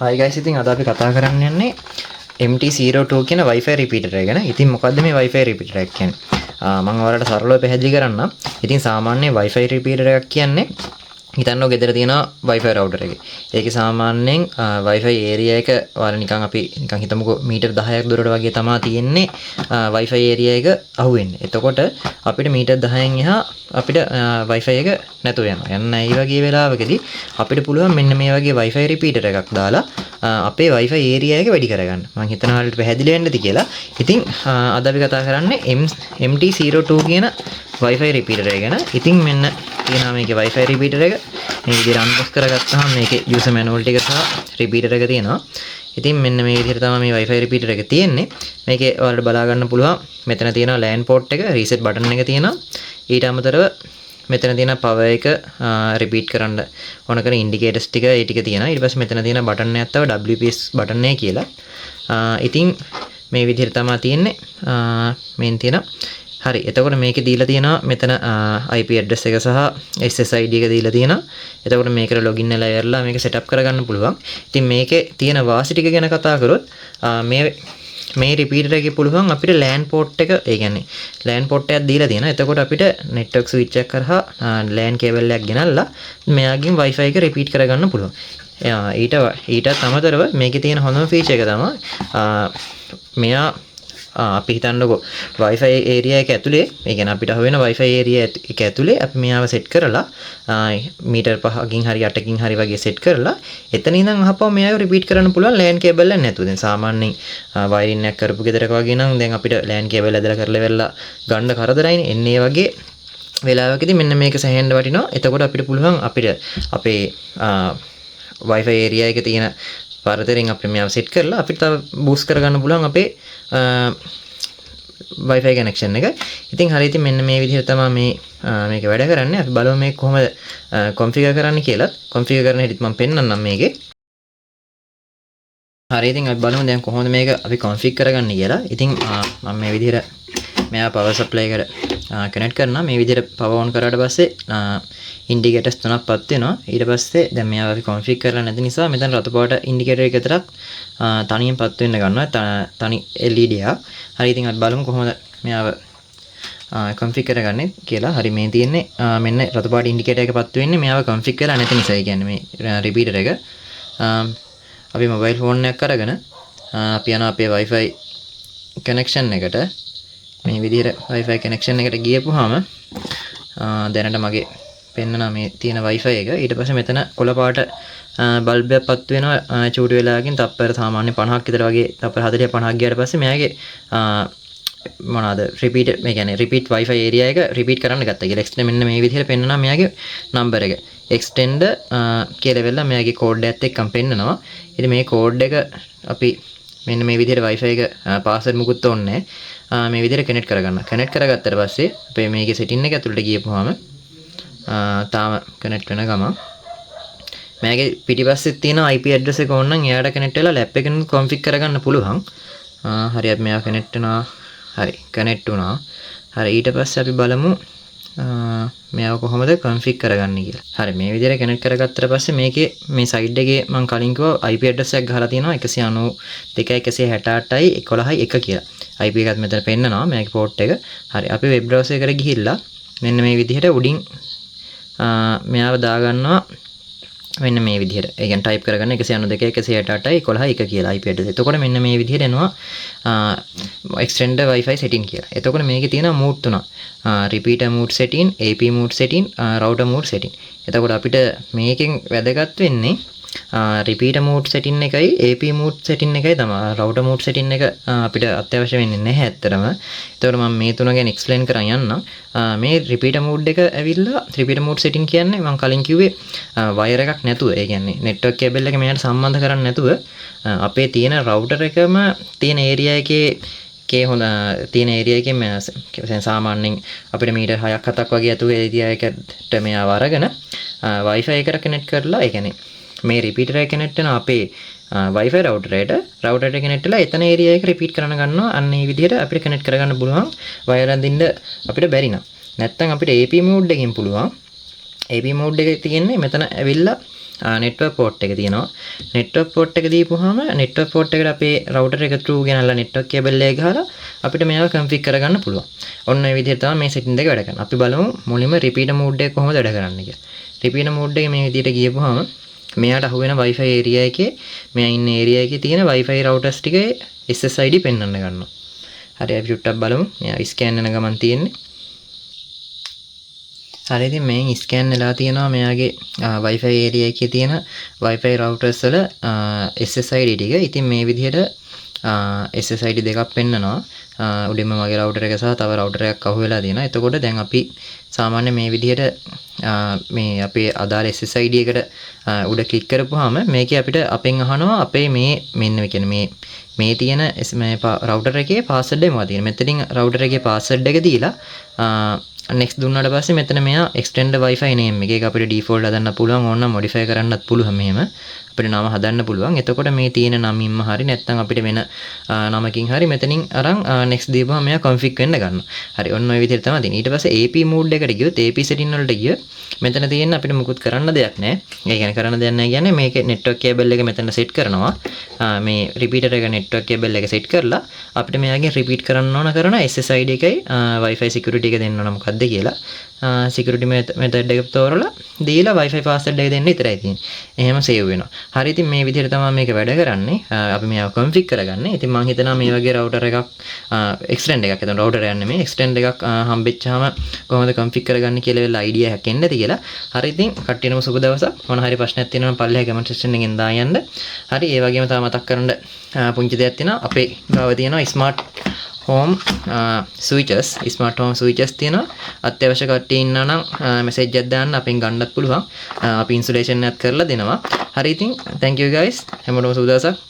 Hi guys, ඉතින් අද අපි කතා කරන්න යන්නේ MT02 කියන Wi-Fi repeater එක ගැන. ඉතින් මොකද්ද මේ Wi-Fi repeater එක කියන්නේ? මම ඔයාලට සරලව පැහැදිලි කරන්නම්. ඉතින් සාමාන්‍ය Wi-Fi repeater එකක් කියන්නේ හිතන්න ඔය ගෙදර තියෙන Wi-Fi router එකේ. ඒකේ සාමාන්‍යයෙන් Wi-Fi area එක ඔයාලා නිකන් අපි නිකන් හිතමුකෝ මීටර් 10ක් දුරට වගේ තමයි තියෙන්නේ Wi-Fi area එක අහුවෙන්නේ. එතකොට අපිට මීටර් 10න් එහා අපිට Wi-Fi එක නැතුව යනවා. යන්න ඒ වගේ වෙලාවකදී අපිට පුළුවන් මෙන්න මේ වගේ Wi-Fi repeater එකක් දාලා අපේ Wi-Fi area එක වැඩි කරගන්න. මම හිතනවා ඔයාලට පැහැදිලි වෙන්නද කියලා. ඉතින් අද අපි කතා කරන්නේ MT02 කියන Wi-Fi repeater එක ගැන. ඉතින් මෙන්න තියෙනවා මේකේ Wi-Fi repeater එක. මේ විදිහට අන්බොක්ස් කරගත්තාම මේකේ user manual ටික සහ repeater එක තියෙනවා. ඉතින් මෙන්න මේ විදිහට තමයි මේ Wi-Fi repeater එක තියෙන්නේ. මේකේ ඔයාලට බලා ගන්න පුළුවන් මෙතන තියෙනවා LAN port එක, reset button එක තියෙනවා. ඊට අමතරව මෙතන තියෙන power එක repeat කරන්න ඕන කරන indicators ටික ඒ ටික තියෙනවා. ඊට පස්සේ මෙතන තියෙන button එකක් තව WPS button එක කියලා. ඉතින් මේ විදිහට තමයි තියෙන්නේ. මේන් තියෙන හරි. එතකොට මේකේ දීලා තියෙනවා මෙතන IP address එක සහ SSID එක දීලා තියෙනවා. එතකොට මේකට login වෙලා ඉවරලා මේක setup කරගන්න පුළුවන්. ඉතින් මේකේ තියෙන වාසි ටික ගැන කතා කරොත් මේ repeater එකේ පුළුවන් අපිට LAN port එක, ඒ කියන්නේ LAN port එකක් දීලා තියෙනවා. එතකොට අපිට network switch එක කරහා LAN cable එකක් ගෙනල්ලා මෙයාගෙන් Wi-Fi එක repeat කරගන්න පුළුවන්. ඊටත් අමතරව මේකේ තියෙන හොඳම feature එක තමයි මෙයා අපි හිතන්නකො Wi-Fi area එක ඇතුලේ, ඒ කියන්නේ අපිට අහුවෙන Wi-Fi area එක ඇතුලේ අපි මෙයාව set කරලා මීටර් 5කින් හරි 8කින් හරි වගේ set කරලා එතන ඉඳන් අහපුවම මෙයාව repeat කරන්න පුළුවන් LAN cable එක නැතුව. දැන් සාමාන්‍යයෙන් wiring එකක් කරපු ගෙදරක වගේ නම් දැන් අපිට LAN cable ඇදලා කරලා වෙලා ගන්න කරදරයිනේ. එන්නේ වගේ වෙලාවකදී මෙන්න මේක සැහැන්න වටිනවා. එතකොට අපිට පුළුවන් අපිට අපේ Wi-Fi area එකේ තියෙන පරතරෙන් අපි මෙයාව set කරලා අපිට තව boost කරගන්න පුළුවන් අපේ Wi-Fi connection එක. ඉතින් හරිය ඉතින් මෙන්න මේ විදිහට තමයි මේක වැඩ කරන්නේ. අපි බලමු මේක කොහොමද configure කරන්න කියලා. configure කරන හැටිත් මම පෙන්නන්නම් මේකේ. හරිය ඉතින් අපි බලමු දැන් කොහොමද මේක අපි configure කරගන්නේ කියලා. ඉතින් මම මේ විදිහට මෙයා power supply එකට connect කරනවා. මේ විදිහට power on කරාට පස්සේ indicators තුනක් පත් වෙනවා. ඊට පස්සේ දැන් මෙයාව අපි configure කරලා නැති නිසා මෙතන රතු පාට indicator එක විතරක් තනියෙන් පත් වෙන්න ගන්නවා. තනි LED එක. හරි ඉතින් අපි බලමු කොහොමද මෙයාව configure කරගන්නේ කියලා. හරි මේ තියෙන්නේ මෙන්න රතු පාට indicator එක පත් වෙන්නේ මෙයාව configure කරලා නැති නිසා. ඒ කියන්නේ මේ repeater එක අපි mobile phone එකක් අරගෙන අපි යනවා අපේ Wi-Fi connection එකට. මේ විදිහට Wi-Fi connection එකට ගියපුවාම දැනට මගේ පෙන්නන මේ තියෙන Wi-Fi එක. ඊට පස්සේ මෙතන කොළ පාට බල්බ් එකක් පත් වෙනවා චූටි වෙලාවකින් තප්පර සාමාන්‍ය 50ක් විතර වගේ තප්පර 40 50ක් ගියාට පස්සේ මෙයාගේ මොනවාද repeat මේ කියන්නේ repeat Wi-Fi area එක repeat කරන්න ගත්තා කියලා. extend මෙන්න මේ විදිහට පෙන්නනවා මෙයාගේ number එක. extend කියලා වෙලා මෙයාගේ code එකත් එක්කම පෙන්නනවා. ඉතින් මේ code එක අපි මෙන්න මේ විදිහට Wi-Fi එක password මුකුත් ඕනේ නැහැ. මේ විදිහට connect කරගන්න. connect කරගත්තට පස්සේ අපේ මේකේ setting එක ඇතුළට ගියපුවාම තාම connect වෙන ගමන් මේකේ පිටිපස්සේ තියෙන IP address එක ඕන නම් එයාට connect වෙලා lab එකෙන් config කරගන්න පුළුවන්. හරි අපි මෙයා connect වෙනවා. හරි connect වුණා. හරි ඊට පස්සේ අපි බලමු මෙයාව කොහොමද config කරගන්නේ කියලා. හරි මේ විදිහට connect කරගත්තට පස්සේ මේකේ මේ side එකේ මම කලින් කිව්වා IP address එකක් ගහලා තියෙනවා 192.168.11.1 කියලා. IP එකත් මෙතන පෙන්නනවා මේකේ port එක. හරි අපි web browser එකට ගිහිල්ලා මෙන්න මේ විදිහට උඩින් මෙයාව දාගන්නවා මෙන්න මේ විදිහට. ඒ කියන්නේ type කරගන්න 192.168.11.1 කියලා IP address. එතකොට මෙන්න මේ විදිහට එනවා extended Wi-Fi setting කියලා. එතකොට මේකේ තියෙන mode තුනක්. repeater mode setting, AP mode setting, router mode setting. එතකොට අපිට මේකෙන් වැදගත් වෙන්නේ repeater mode setting එකයි AP mode setting එකයි තමයි. router mode setting එක අපිට අත්‍යවශ්‍ය වෙන්නේ නැහැ ඇත්තටම. ඒතකොට මම මේ තුන ගැන explain කරන් යන්නම්. මේ repeater mode එක ඇවිල්ලා repeater mode setting කියන්නේ මම කලින් කිව්වේ wire එකක් නැතුව, ඒ කියන්නේ network cable එක මෙයාට සම්බන්ධ කරන්නේ නැතුව අපේ තියෙන router එකම තියෙන area එකේ හොඳ තියෙන area එකේ සාමාන්‍යයෙන් අපිට මීටර් 6ක් 7ක් වගේ ඇතුලේ area එකට මෙයාව අරගෙන Wi-Fi එකට connect කරලා, ඒ කියන්නේ මේ repeater එක connect වෙන අපේ Wi-Fi router එකට connect වෙලා එතන area එක repeat කරන්න ගන්නවා. අන්න මේ විදිහට අපිට connect කරගන්න පුළුවන් wire අඳින්න අපිට බැරි නම්. නැත්නම් අපිට AP mode එකකින් පුළුවන් AP mode එකේ තියෙන්නේ මෙතන ඇවිල්ලා network port එක තියෙනවා. network port එක දීපුවාම network port එකට අපේ router එක through ගෙනල්ලා network cable එක ගහලා අපිට මේව configure කරගන්න පුළුවන්. ඔන්න ඒ විදිහට තමයි මේ setting එක වැඩ කරන්නේ. අපි බලමු මුලින්ම repeater mode එක කොහොමද වැඩ කරන්නේ කියලා. repeater mode එක මේ විදිහට ගියපුවාම මෙයාට අහුවෙන Wi-Fi area එකේ මෙයා ඉන්න area එකේ තියෙන Wi-Fi routers ටිකේ SSID පෙන්වන්න ගන්නවා. හරි අපි චුට්ටක් බලමු. මෙයා scan වෙන ගමන් තියෙන්නේ. හරි ඉතින් මේන් ස්කෑන් වෙලා තියෙනවා මෙයාගේ Wi-Fi area එකේ තියෙන Wi-Fi routers වල SSID ටික. ඉතින් මේ විදිහට SSID දෙකක් පෙන්නනවා. උඩින්ම මගේ router එක සහ තව router එකක් අහු වෙලා තියෙනවා. එතකොට දැන් අපි සාමාන්‍ය මේ විදිහට මේ අපේ අදාළ SSID එකට උඩ ක්ලික් කරපුවාම මේකේ අපිට අපෙන් අහනවා අපේ මේ මෙන්න කියන්නේ මේ තියෙන මේ router එකේ password එක මොකක්ද තියෙන්නේ. මෙතනින් router එකේ password එක දීලා next දුන්නාට පස්සේ මෙතන මෙයා extend Wi-Fi name එක අපිට default හදන්න පුළුවන් ඕනනම් modify කරන්නත් පුළුවන් මෙහෙම අපිට නම හදන්න පුළුවන්. එතකොට මේ තියෙන නමින්ම හරි නැත්නම් අපිට වෙන නමකින් හරි මෙතනින් අරන් next දීපුවම මෙයා config වෙන්න ගන්නවා. හරි ඔන්න ඔය විදිහට තමයි තියෙන්නේ. ඊට පස්සේ AP mode එකට ගියොත් AP setting වලට ගියොත් මෙතන තියෙන අපිට මුකුත් කරන්න දෙයක් නැහැ. ඒ කියන්නේ කරන්න දෙයක් නැහැ කියන්නේ මේකේ network cable එක මෙතන set කරනවා. මේ repeater එක network cable එක set කරලා අපිට මෙයාගෙන් repeat කරන්න ඕන කරන SSID එකයි Wi-Fi security එක දෙන්න ඕන මොකද්ද කියලා security method එක තෝරලා දීලා Wi-Fi password එක දෙන්න විතරයි තියෙන්නේ. එහෙම save වෙනවා. හරි ඉතින් මේ විදිහට තමයි මේක වැඩ කරන්නේ. අපි මේව config කරගන්නේ. ඉතින් මම හිතනවා මේ වගේ router එකක් extend එකක් එතන router එකක් නෙමෙයි extend එකක් හම්බෙච්චාම කොහොමද config කරගන්නේ කියලා වෙලා idea එකක් එන්න ඇති කියලා. හරි ඉතින් කට්ටියනම සුබ දවසක්. මොන හරි ප්‍රශ්නයක් තියෙනවා නම් පල්ලෙහා comment section එකෙන් දායන්න. හරි ඒ වගේම තව මතක් කරන්න පුංචි දෙයක් තියෙනවා. අපේ ගාව තියෙනවා smart home smart home switches තියෙනවා. අත්‍යවශ්‍ය කට්ටිය ඉන්නා නම් message එකක් දාන්න අපෙන් ගන්නත් පුළුවන්. අපි installation එකක් කරලා දෙනවා. හරි ඉතින් thank you guys. හැමෝටම සුබ දවසක්.